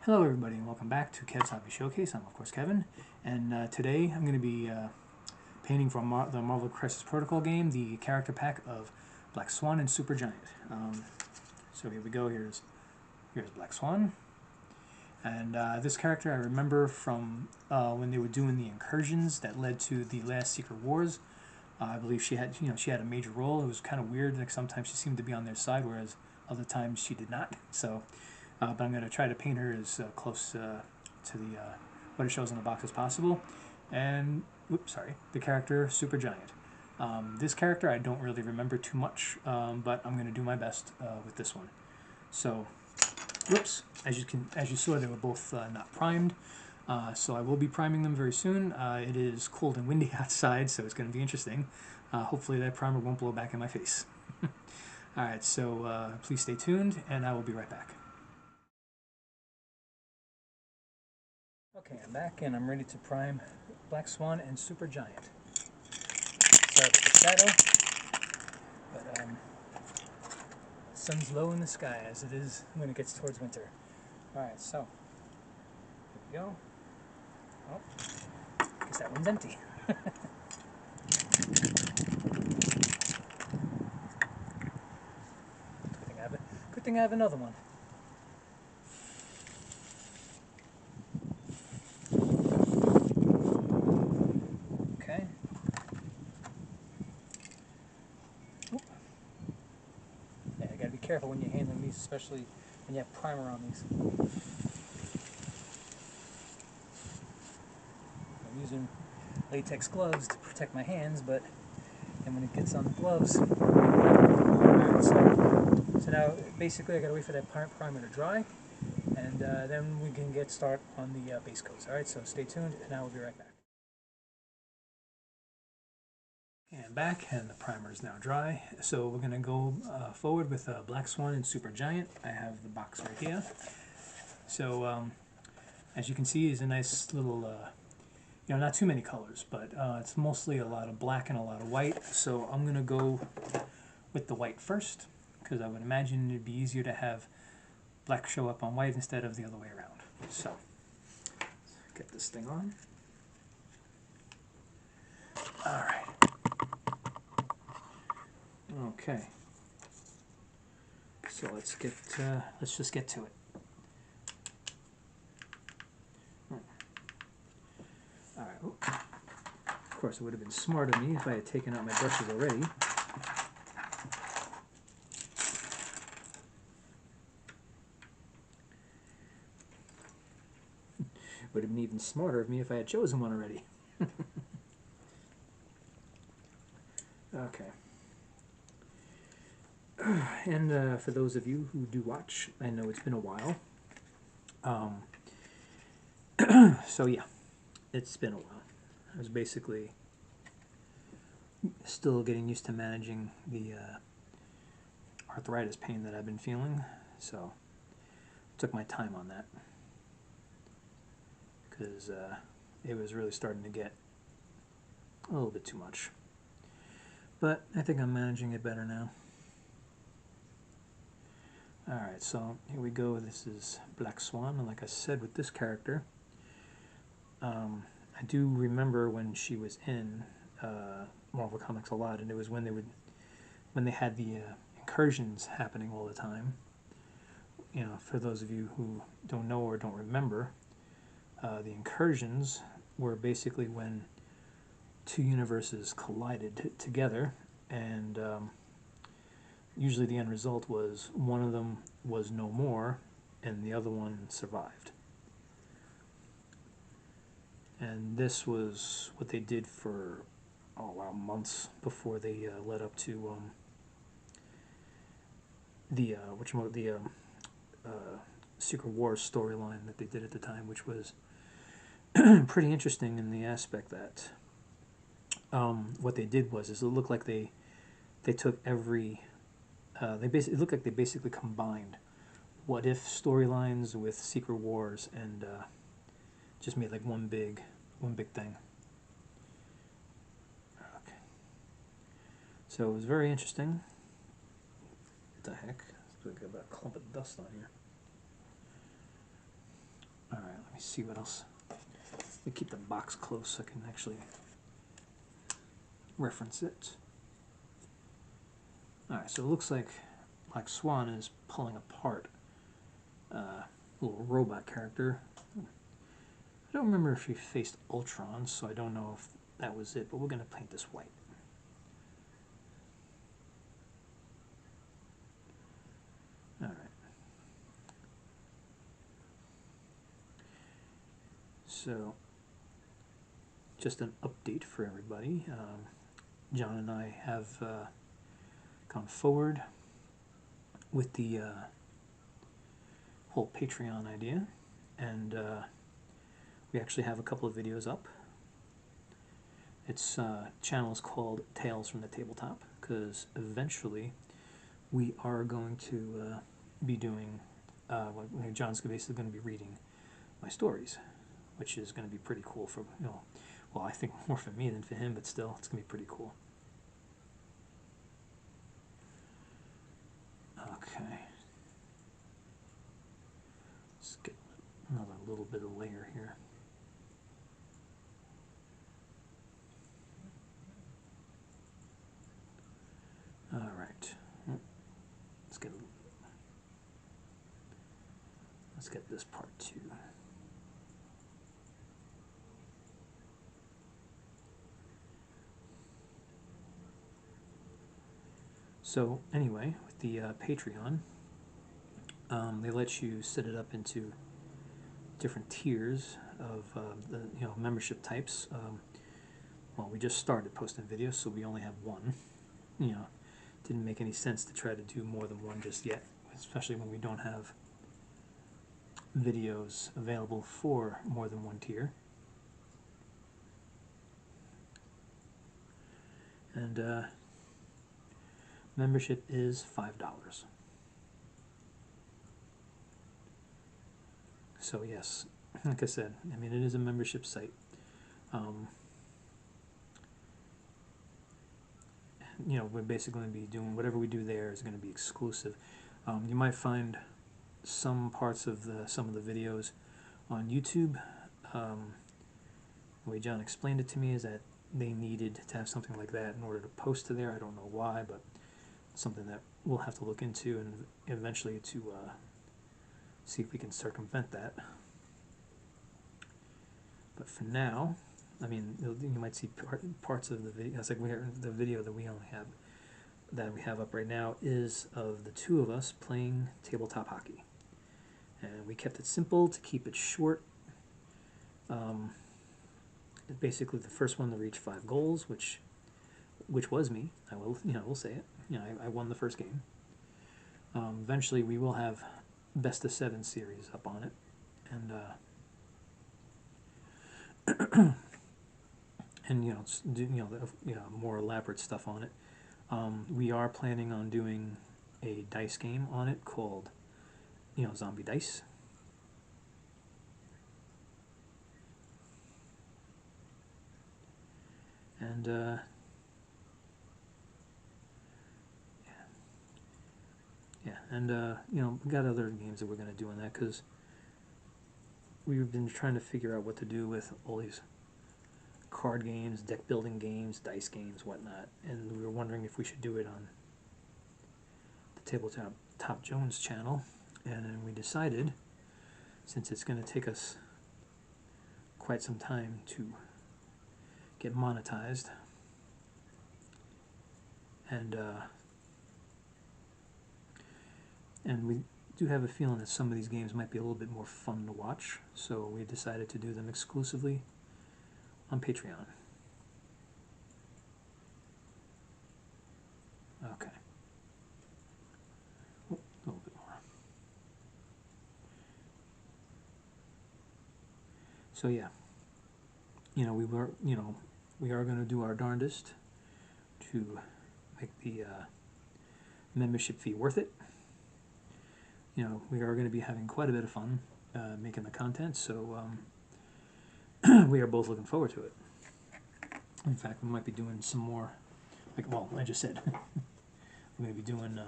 Hello everybody and welcome back to Kev's Hobby Showcase. I'm of course Kevin, and today I'm going to be painting from the Marvel Crisis Protocol game, the character pack of Black Swan and Super Giant. So here we go, here's Black Swan. And this character I remember from when they were doing the incursions that led to the last Secret Wars. I believe she had a major role. It was kind of weird, like sometimes she seemed to be on their side, whereas other times she did not. So but I'm going to try to paint her as close to the what it shows in the box as possible. And the character Super Giant. This character I don't really remember too much, but I'm going to do my best with this one. So, as you saw, they were both not primed. So I will be priming them very soon. It is cold and windy outside, so it's going to be interesting. Hopefully that primer won't blow back in my face. Alright, so please stay tuned, and I will be right back. Okay, I'm back, and I'm ready to prime Black Swan and Super Giant. Sorry about the shadow, but the sun's low in the sky, as it is when it gets towards winter. Alright, so here we go. Oh, I guess that one's empty. Good thing I have another one. Okay. Oop. Yeah, you gotta be careful when you're handling these, especially when you have primer on these. I'm using latex gloves to protect my hands, but then when it gets on the gloves. Alright, so now basically I gotta wait for that primer to dry, and then we can get started on the base coats. Alright, so stay tuned, and I will be right back. And back, and the primer is now dry. So we're going to go forward with Black Swan and Super Giant. I have the box right here. So as you can see, it's a nice little, not too many colors, but it's mostly a lot of black and a lot of white. So I'm going to go with the white first, because I would imagine it'd be easier to have black show up on white instead of the other way around. So let's get this thing on. All right. Okay, so let's just get to it. All right. Of course, it would have been smart of me if I had taken out my brushes already. Would have been even smarter of me if I had chosen one already. Okay. And for those of you who do watch, I know it's been a while. So yeah, it's been a while. I was basically still getting used to managing the arthritis pain that I've been feeling, so I took my time on that, because it was really starting to get a little bit too much. But I think I'm managing it better now. Alright, so here we go. This is Black Swan, and like I said, with this character, I do remember when she was in Marvel Comics a lot, and it was when they had the incursions happening all the time. For those of you who don't know or don't remember, the incursions were basically when two universes collided together, and usually the end result was one of them was no more and the other one survived. And this was what they did for months before they led up to the Secret Wars storyline that they did at the time, which was pretty interesting in the aspect that what they did was it looked like they took every it looked like they basically combined what if storylines with Secret Wars and just made like one big thing. Okay. So it was very interesting. What the heck? It's like about a clump of dust on here. All right, let me see what else. Let me keep the box close so I can actually reference it. All right, so it looks like Black Swan is pulling apart a little robot character. I don't remember if she faced Ultron, so I don't know if that was it, but we're going to paint this white. All right. So, just an update for everybody. John and I have gone forward with the whole Patreon idea, and we actually have a couple of videos up. Its channel is called Tales from the Tabletop, because eventually we are going to be doing, John's basically going to be reading my stories, which is going to be pretty cool for, well, I think more for me than for him, but still, it's going to be pretty cool. Okay. Let's get another little bit of layer here. All right. Let's get this part too. So anyway, with the Patreon, they let you set it up into different tiers of the membership types. Well, we just started posting videos, so we only have one. Didn't make any sense to try to do more than one just yet, especially when we don't have videos available for more than one tier. And membership is $5. So yes, like I said, I mean, it is a membership site. We're basically going to be doing whatever we do there is going to be exclusive. You might find some parts of some of the videos on YouTube. The way John explained it to me is that they needed to have something like that in order to post to there. I don't know why, but it's something that we'll have to look into and eventually to see if we can circumvent that. But for now, I mean, you might see parts of the video. It's like the video that we have up right now is of the two of us playing tabletop hockey, and we kept it simple to keep it short. Basically, the first one to reach 5 goals, which was me. I will say it. I won the first game. Eventually, we will have best of 7 series up on it, and more elaborate stuff on it. We are planning on doing a dice game on it called Zombie Dice. And we got other games that we're going to do on that, because we've been trying to figure out what to do with all these card games, deck building games, dice games, whatnot, and we were wondering if we should do it on the Tabletop Jones channel, and then we decided, since it's going to take us quite some time to get monetized, and we do have a feeling that some of these games might be a little bit more fun to watch, so we decided to do them exclusively on Patreon. Okay. Oh, a little bit more. So yeah, we are going to do our darndest to make the membership fee worth it. We are going to be having quite a bit of fun making the content, so we are both looking forward to it. In fact, we might be doing some more, I just said, we're going to be doing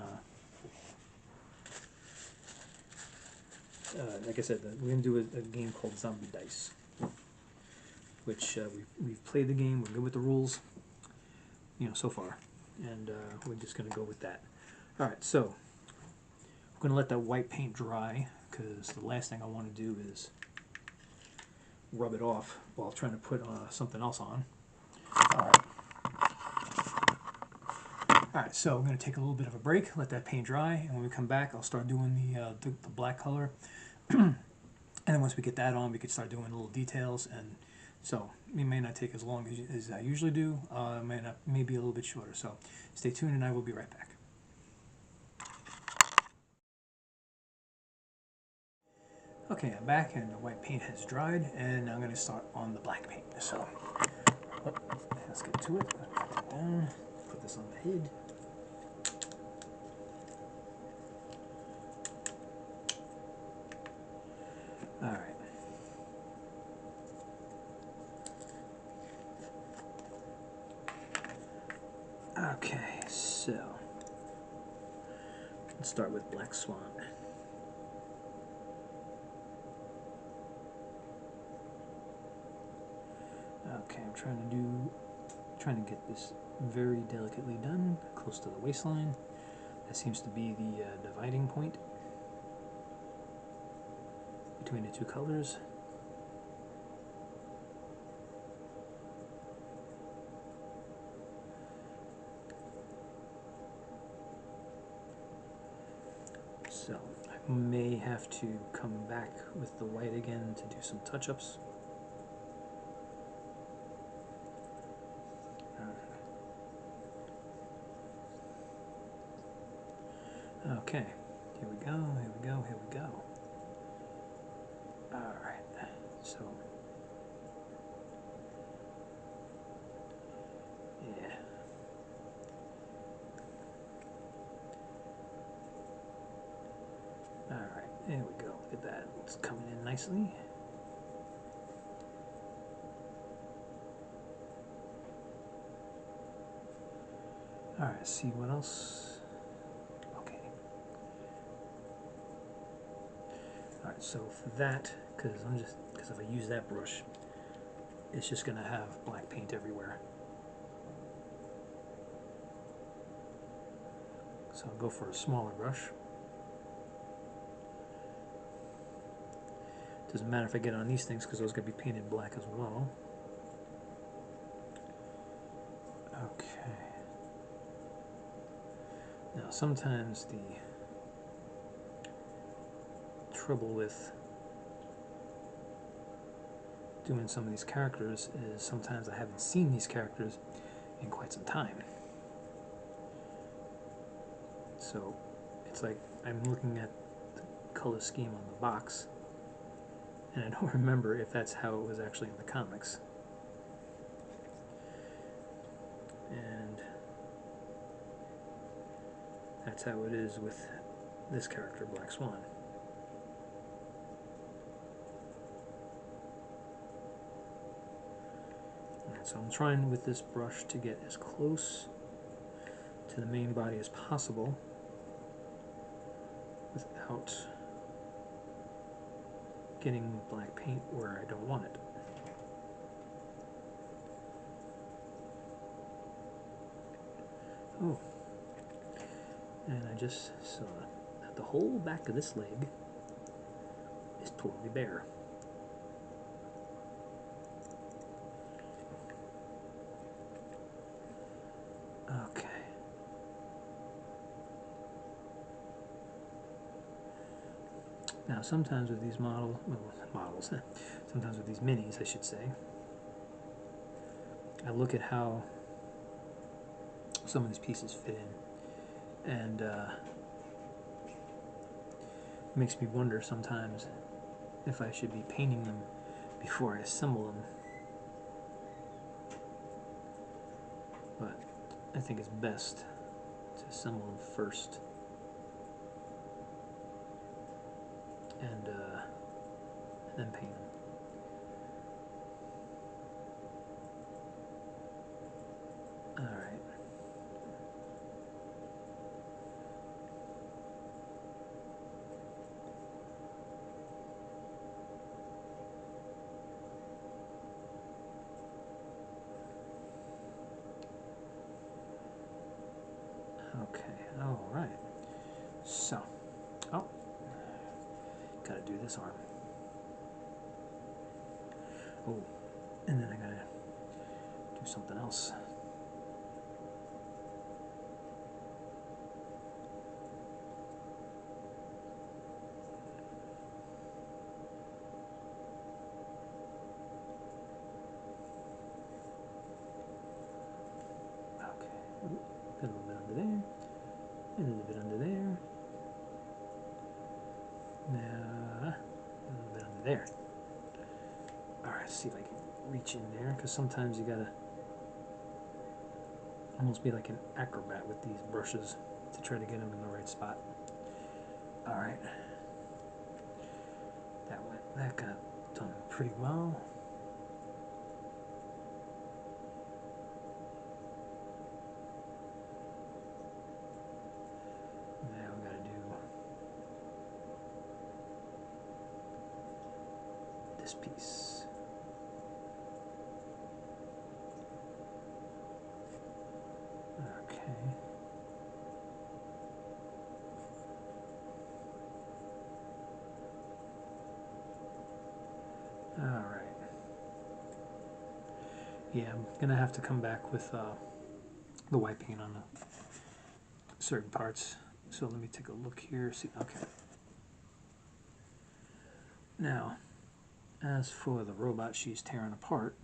like I said, we're going to do a game called Zombie Dice, which we've played the game. We're good with the rules, so far, and we're just going to go with that. All right, so I'm going to let that white paint dry, because the last thing I want to do is rub it off while trying to put something else on. All right, so I'm going to take a little bit of a break, let that paint dry, and when we come back, I'll start doing the black color. And then once we get that on, we could start doing little details. And so it may not take as long as I usually do. May be a little bit shorter. So stay tuned, and I will be right back. Okay, I'm back, and the white paint has dried, and I'm going to start on the black paint. So let's get to it. Put that down. Put this on the head. All right. Okay, so let's start with Black Swan. Okay, I'm trying to get this very delicately done, close to the waistline. That seems to be the dividing point between the two colors. So I may have to come back with the white again to do some touch-ups. Okay, here we go, here we go, here we go. Alright, so, yeah. Alright, there we go, look at that, it's coming in nicely. Alright, see what else? Okay. Alright, so for that, because if I use that brush, it's just going to have black paint everywhere. So I'll go for a smaller brush. Doesn't matter if I get on these things because those are going to be painted black as well. Okay. Now sometimes the trouble with doing some of these characters is sometimes I haven't seen these characters in quite some time. So it's like I'm looking at the color scheme on the box and I don't remember if that's how it was actually in the comics. And that's how it is with this character, Black Swan. Alright, so I'm trying with this brush to get as close to the main body as possible without getting black paint where I don't want it. Oh, and I just saw that the whole back of this leg is totally bare. Okay. Now sometimes with these sometimes with these minis, I should say, I look at how some of these pieces fit in, and it makes me wonder sometimes if I should be painting them before I assemble them. But I think it's best to assemble them first and then paint them. Alright. Okay, all right. So, oh, gotta do this arm. Oh, and then I gotta do something else. Okay, ooh, a little bit under there, and a little bit under there. Now, a little bit under there. All right, see if I can reach in there, because sometimes you gotta almost be like an acrobat with these brushes to try to get them in the right spot. All right, that got done pretty well. Now we gotta do this piece. Okay. All right. Yeah, I'm gonna have to come back with the white paint on certain parts. So let me take a look here. See, okay. Now, as for the robot she's tearing apart,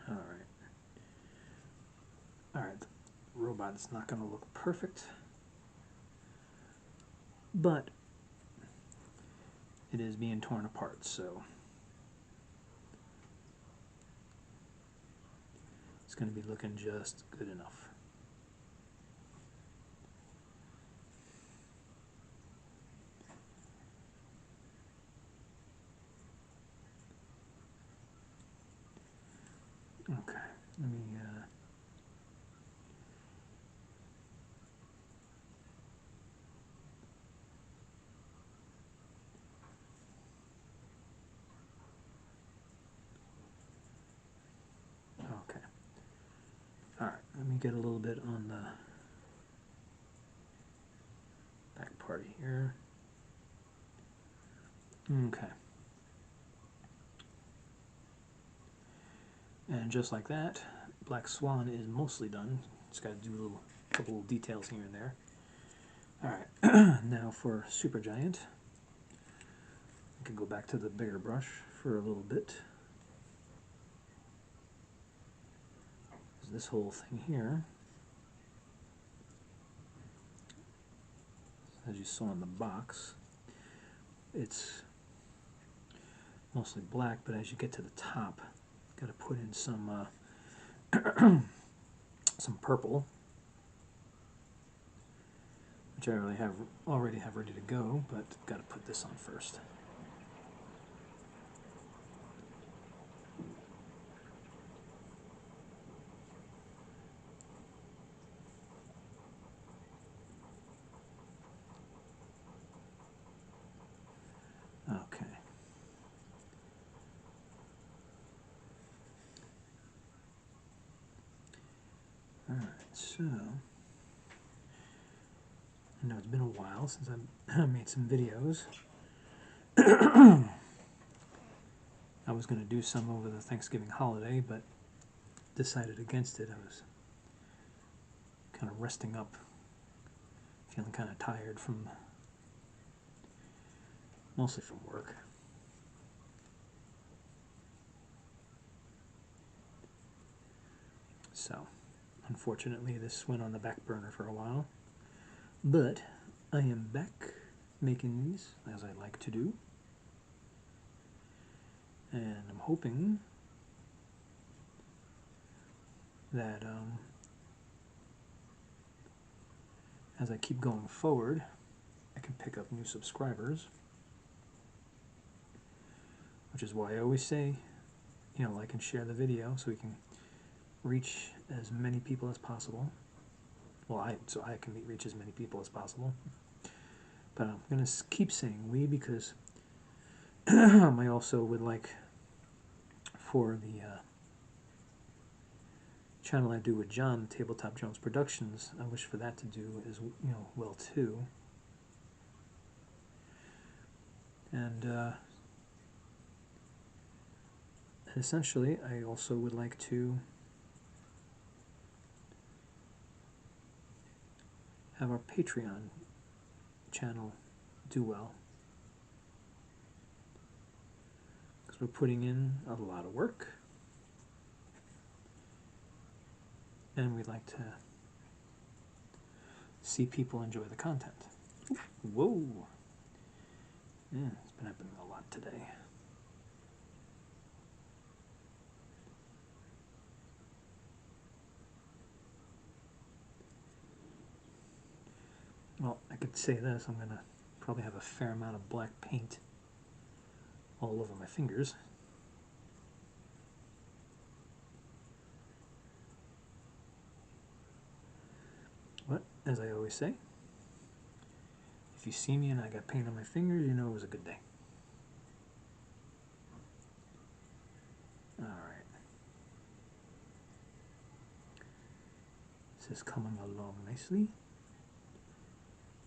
all right. All right, the robot is not going to look perfect, but it is being torn apart, so it's going to be looking just good enough. Okay, let me okay. All right, let me get a little bit on the back part here. Okay. And just like that, Black Swan is mostly done. Just got to do a couple of details here and there. All right, now for Super Giant, I can go back to the bigger brush for a little bit. This whole thing here, as you saw in the box, it's mostly black, but as you get to the top, got to put in some some purple, which I already have ready to go, but got to put this on first. Okay. All right, so I know it's been a while since I made some videos. I was going to do some over the Thanksgiving holiday, but decided against it. I was kind of resting up, feeling kind of tired from, mostly from work. So, unfortunately, this went on the back burner for a while, but I am back making these as I like to do, and I'm hoping that as I keep going forward, I can pick up new subscribers which is why I always say, like and share the video so we can reach as many people as possible. Well, so I can reach as many people as possible. But I'm going to keep saying we because I also would like for the channel I do with John, Tabletop Jones Productions, I wish for that to do as well too. And essentially, I also would like to have our Patreon channel do well, because we're putting in a lot of work, and we'd like to see people enjoy the content. Whoa! Yeah, it's been happening a lot today. Well, I could say this, I'm going to probably have a fair amount of black paint all over my fingers. But, as I always say, if you see me and I got paint on my fingers, you know it was a good day. Alright. This is coming along nicely.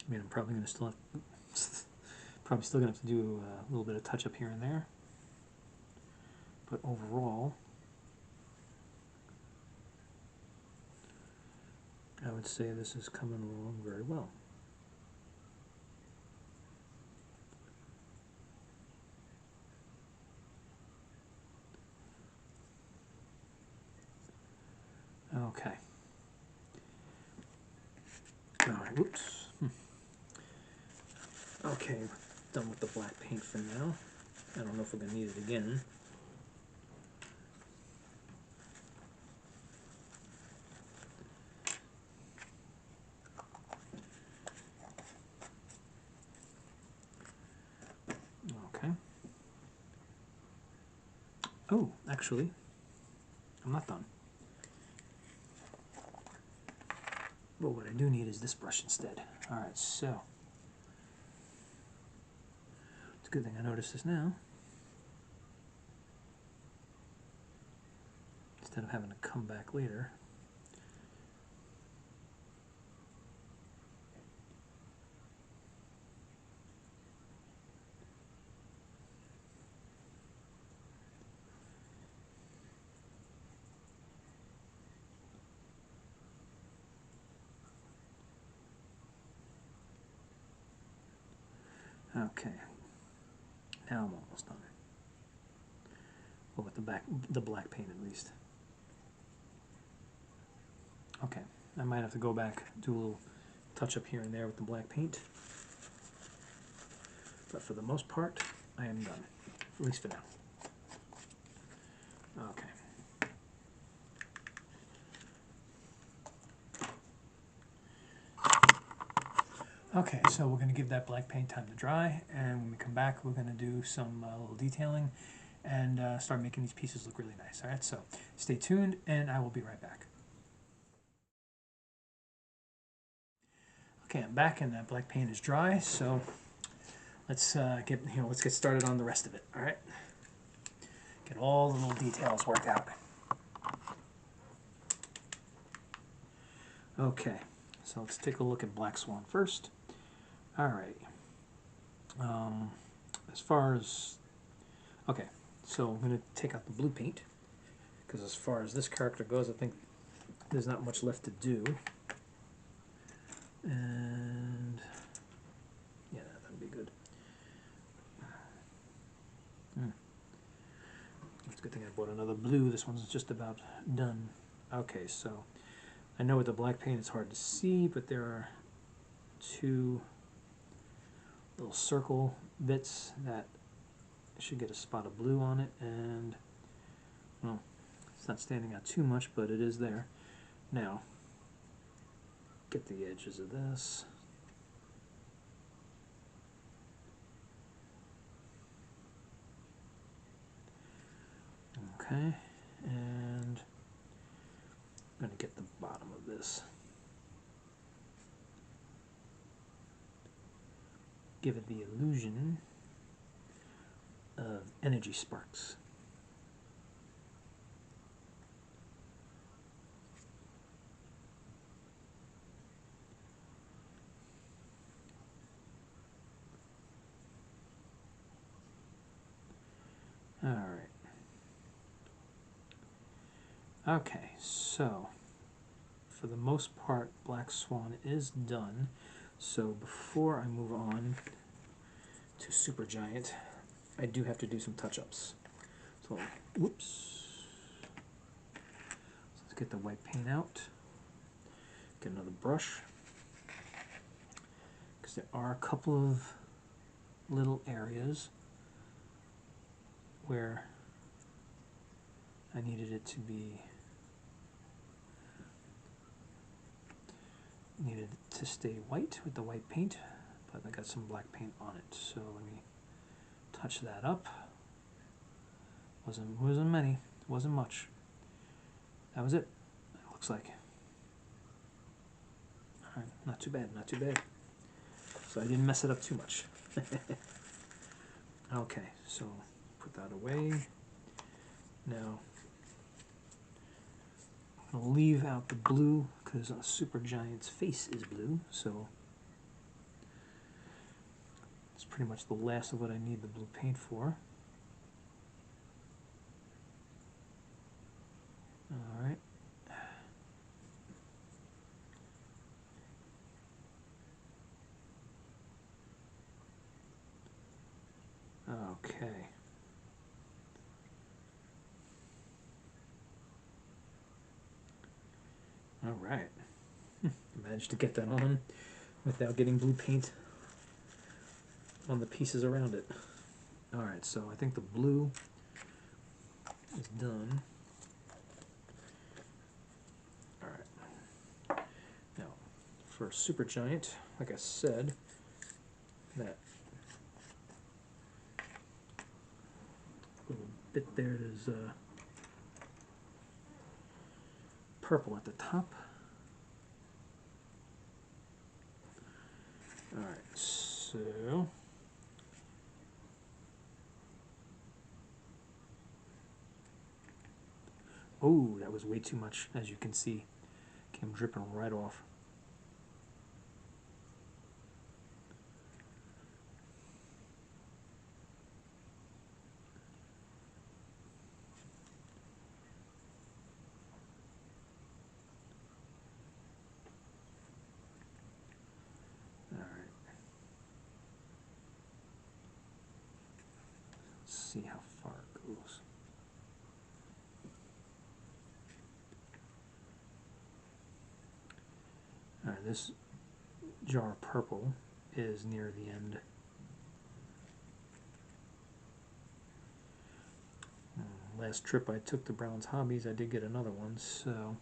I mean, I'm probably going to still have probably still going to have to do a little bit of touch up here and there. But overall, I would say this is coming along very well. Okay. Alright, whoops. Okay, done with the black paint for now. I don't know if we're going to need it again. Okay. Oh, actually, I'm not done. But what I do need is this brush instead. Alright, so it's a good thing I noticed this now, instead of having to come back later. Okay, now I'm almost done. Well, with the black paint at least. Okay, I might have to go back, do a little touch up here and there with the black paint. But for the most part, I am done, at least for now. Okay. Okay, so we're going to give that black paint time to dry, and when we come back, we're going to do some little detailing and start making these pieces look really nice. All right, so stay tuned, and I will be right back. Okay, I'm back, and that black paint is dry, so let's get started on the rest of it. All right, get all the little details worked out. Okay, so let's take a look at Black Swan first. All right. As far as, okay, so I'm going to take out the blue paint, because as far as this character goes, I think there's not much left to do. And yeah, that'd be good. It's a good thing I bought another blue. This one's just about done. Okay, so I know with the black paint it's hard to see, but there are two little circle bits that should get a spot of blue on it, and well, it's not standing out too much, but it is there. Now, get the edges of this. Okay, and I'm going to get the bottom of this. Give it the illusion of energy sparks. All right. Okay, so for the most part, Black Swan is done. So before I move on to Super Giant, I do have to do some touch-ups. So, whoops. So let's get the white paint out. Get another brush. Because there are a couple of little areas where I needed it to be, needed it to stay white with the white paint, but I got some black paint on it. So let me touch that up. Wasn't many, wasn't much. That was it. It looks like. All right, not too bad, not too bad. So I didn't mess it up too much. Okay, so put that away. Now I'll leave out the blue because Super Giant's face is blue, so it's pretty much the last of what I need the blue paint for. All right. Okay. All right. Managed to get that on without getting blue paint on the pieces around it. All right, so I think the blue is done. All right. Now, for Super Giant, like I said, that little bit there is purple at the top. All right, so oh, that was way too much, as you can see. Came dripping right off. All right. Let's see how far it goes. All right, this jar of purple is near the end. Last trip I took to Brown's Hobbies, I did get another one, so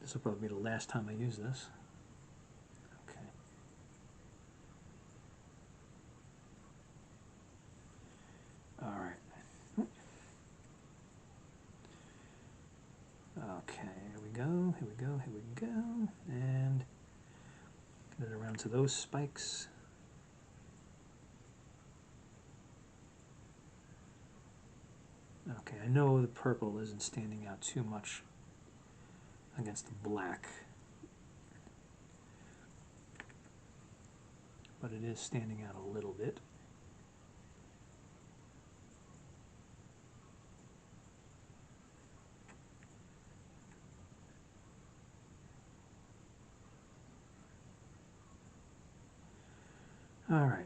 this will probably be the last time I use this. Okay. All right. Okay, here we go, here we go, here we go, and get it around to those spikes. Okay, I know the purple isn't standing out too much against the black, but it is standing out a little bit. All right.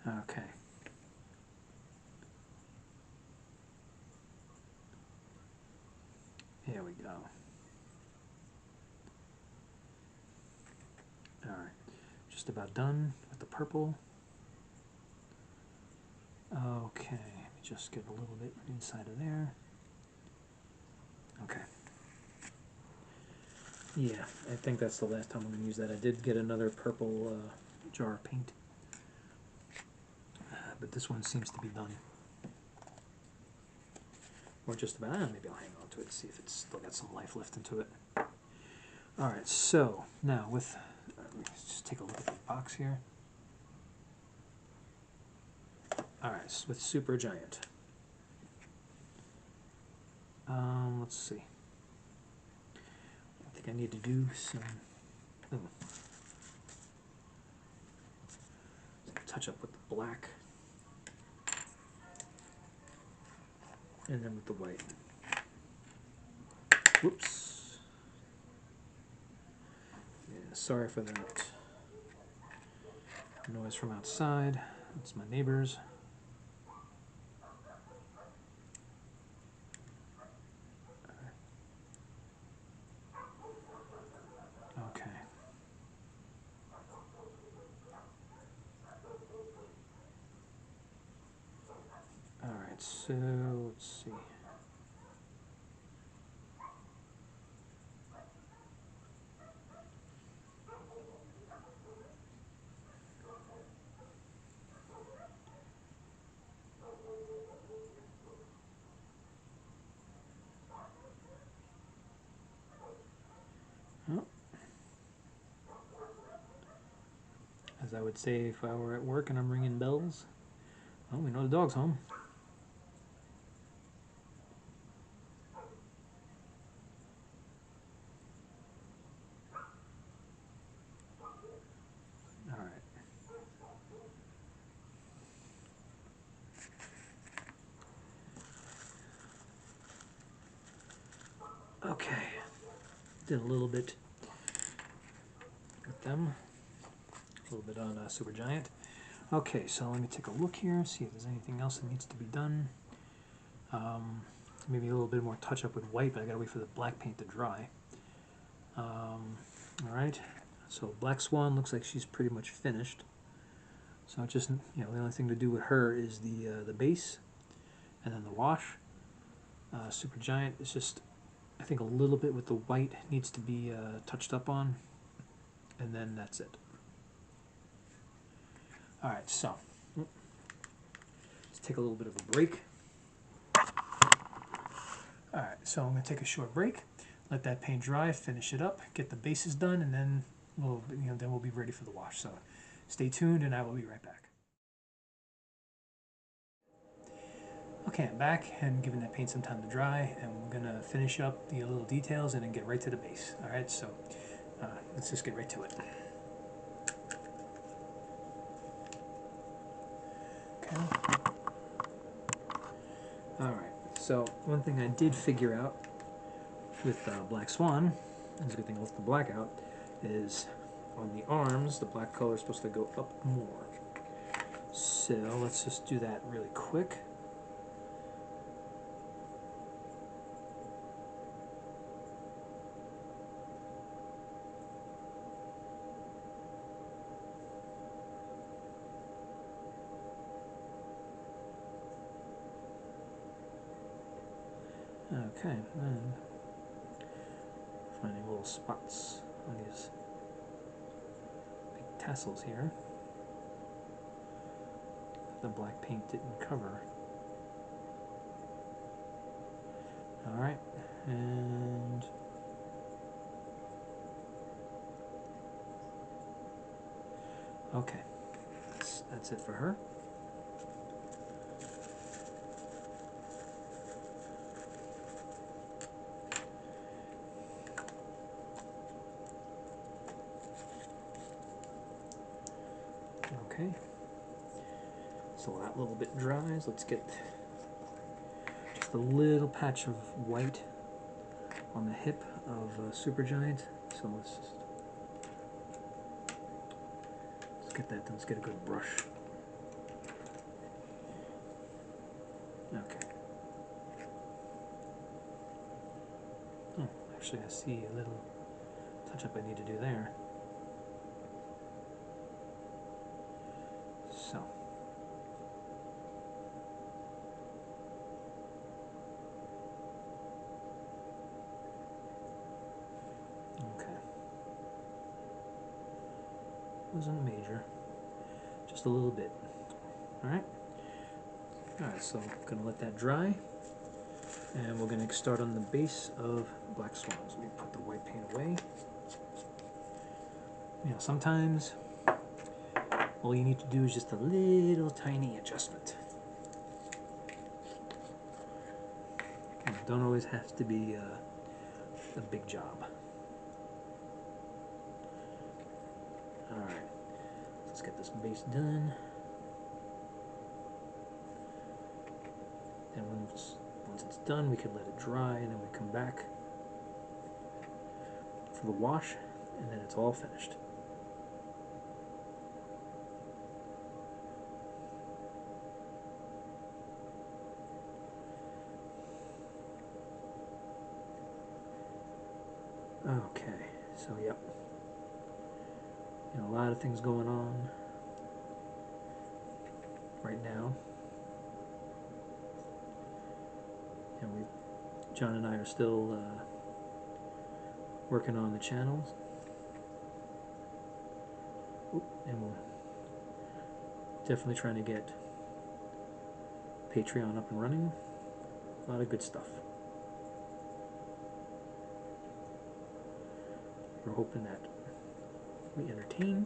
Okay. go. Alright, just about done with the purple. Okay, let me just get a little bit inside of there. Okay. Yeah, I think that's the last time I'm going to use that. I did get another purple jar of paint, but this one seems to be done. Or just about, maybe I'll hang on to it and see if it's still got some life left into it. Alright, so now with, let's just take a look at the box here. Alright, so with Super Giant. Let's see. I think I need to do some touch up with the black. And then with the white. Whoops. Yeah, sorry for that noise from outside. It's my neighbors. Okay. Alright, so let's see. Oh. As I would say if I were at work and I'm ringing bells, well, we know the dog's home. Alright. Okay. Did a little bit with them. A little bit on Super Giant. Okay, so let me take a look here, see if there's anything else that needs to be done. Maybe a little bit more touch up with white, but I gotta wait for the black paint to dry. Alright, so Black Swan looks like she's pretty much finished. So just, the only thing to do with her is the base and then the wash. Super Giant is just, I think a little bit with the white needs to be touched up on, and then that's it. Alright, so let's take a little bit of a break. Alright, so I'm going to take a short break, let that paint dry, finish it up, get the bases done, and then we'll be ready for the wash. So stay tuned and I will be right back. Okay, I'm back and giving that paint some time to dry, and we're going to finish up the little details and then get right to the base. Alright, so let's just get right to it. Okay. Alright, so one thing I did figure out with Black Swan, and it's a good thing I left the black out, is on the arms, the black color is supposed to go up more. So let's just do that really quick. Okay, and finding little spots on these big tassels here that the black paint didn't cover. Alright, and okay, that's it for her. Okay, so that little bit dries. Let's get just a little patch of white on the hip of Super Giant. So let's get that done. Let's get a good brush. Okay. Oh, Actually, I see a little touch-up I need to do there. So. Okay. Wasn't major. Just a little bit. Alright. Alright, so I'm going to let that dry. And we're going to start on the base of Black Swan. So let me put the white paint away. You know, sometimes all you need to do is just a little tiny adjustment. You don't always have to be a big job. Alright, let's get this base done. And once it's done, we can let it dry, and then we come back for the wash, and then it's all finished. Okay, so yep. You know, a lot of things going on right now. And John and I are still working on the channels. And we're definitely trying to get Patreon up and running. A lot of good stuff. We're hoping that we entertain,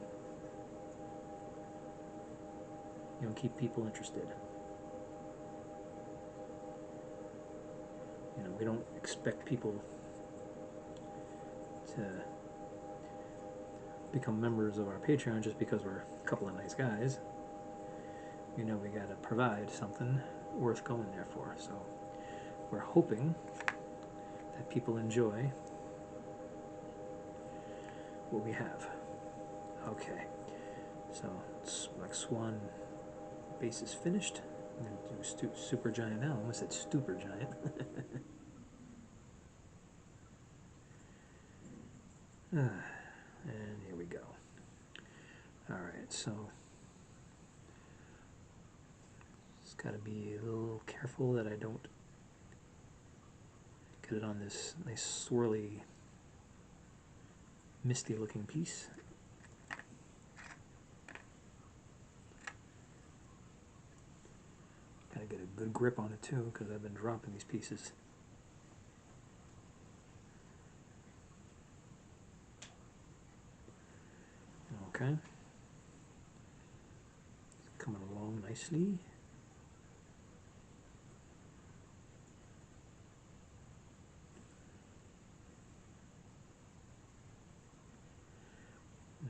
you know, keep people interested. You know, we don't expect people to become members of our Patreon just because we're a couple of nice guys. You know, we gotta provide something worth going there for. So we're hoping that people enjoy what we have. Okay, so Black Swan base is finished. I'm going to do Super Giant now. I almost said Stupor Giant. And here we go. Alright, so just got to be a little careful that I don't get it on this nice swirly, misty looking piece. Gotta get a good grip on it too, because I've been dropping these pieces. Okay. It's coming along nicely.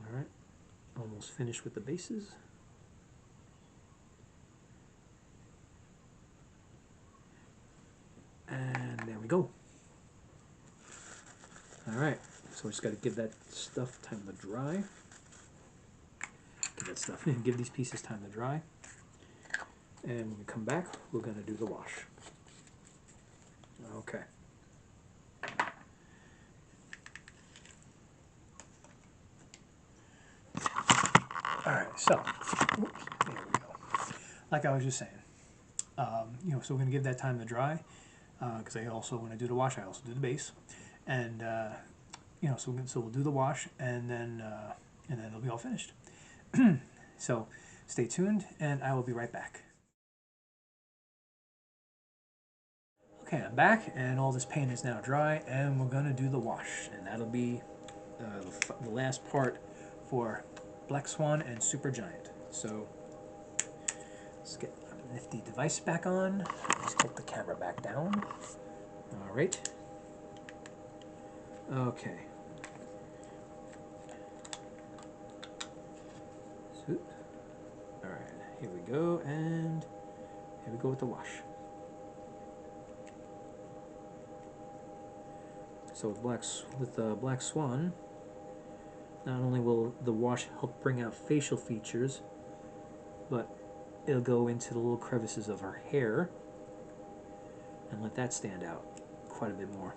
Alright, almost finished with the bases. And there we go. Alright, so we just got to give that stuff time to dry. Give these pieces time to dry. And when we come back, we're going to do the wash. Okay. Alright, so, oops, there we go. Like I was just saying, you know, so we're going to give that time to dry, because I also, when I do the wash, I also do the base. And, you know, so we'll do the wash, and then it'll be all finished. So stay tuned, and I will be right back. Okay, I'm back, and all this paint is now dry, and we're going to do the wash, and that'll be the last part for Black Swan and Super Giant. So let's get our nifty device back on. Let's get the camera back down. All right. Okay. So, all right, here we go, and here we go with the wash. So with Black Swan, not only will the wash help bring out facial features, but it'll go into the little crevices of her hair and let that stand out quite a bit more.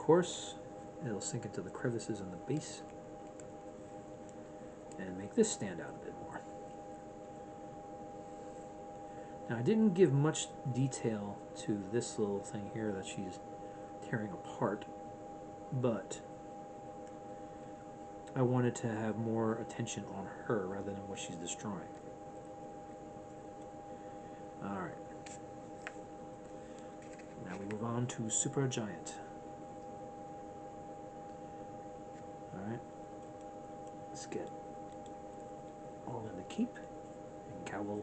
course, it'll sink into the crevices in the base and make this stand out a bit more. Now I didn't give much detail to this little thing here that she's tearing apart, but I wanted to have more attention on her rather than what she's destroying. Alright. Now we move on to Super Giant. Alright. Let's get all in the cape and cowl.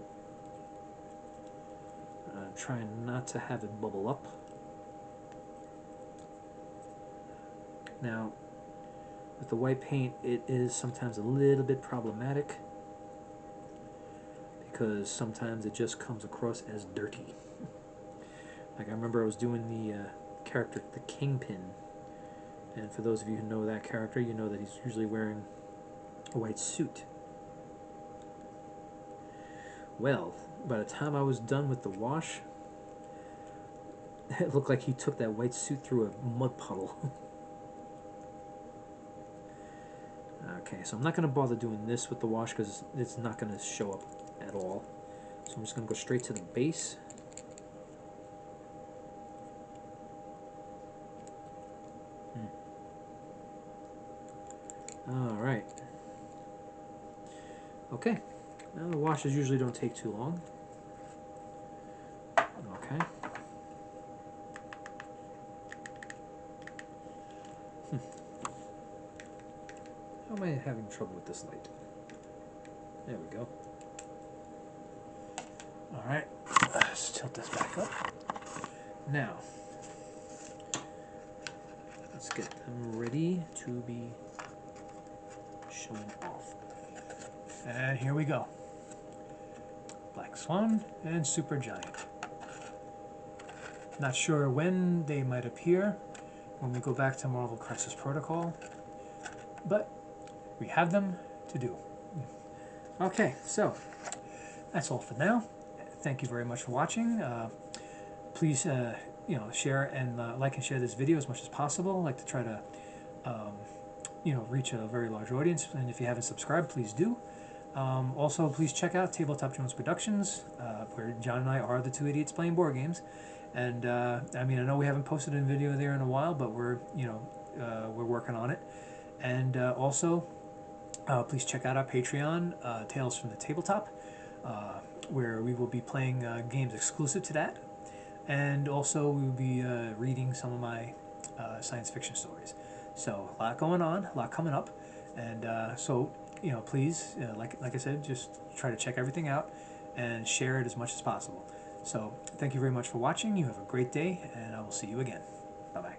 Trying not to have it bubble up. Now, with the white paint, it is sometimes a little bit problematic because sometimes it just comes across as dirty. Like I remember I was doing the character, the Kingpin, and for those of you who know that character, you know that he's usually wearing a white suit. Well, by the time I was done with the wash, it looked like he took that white suit through a mud puddle. Okay, so I'm not going to bother doing this with the wash because it's not going to show up at all. So I'm just going to go straight to the base. Alright. Okay. Now the washes usually don't take too long. Okay. How am I having trouble with this light? There we go. Alright, let's tilt this back up. Now, let's get them ready to be shown off. And here we go. Black Swan and Super Giant. Not sure when they might appear when we go back to Marvel Crisis Protocol, but we have them to do. Okay, so that's all for now. Thank you very much for watching. Please, share and like and share this video as much as possible. I like to try to, reach a very large audience. And if you haven't subscribed, please do. Also, please check out Tabletop Jones Productions, where John and I are the two idiots playing board games. And I know we haven't posted a video there in a while, but we're working on it. And also, please check out our Patreon, Tales from the Tabletop, where we will be playing games exclusive to that. And also, we will be reading some of my science fiction stories. So, a lot going on, a lot coming up. And please, like I said, just try to check everything out and share it as much as possible. So, thank you very much for watching. You have a great day, and I will see you again. Bye-bye.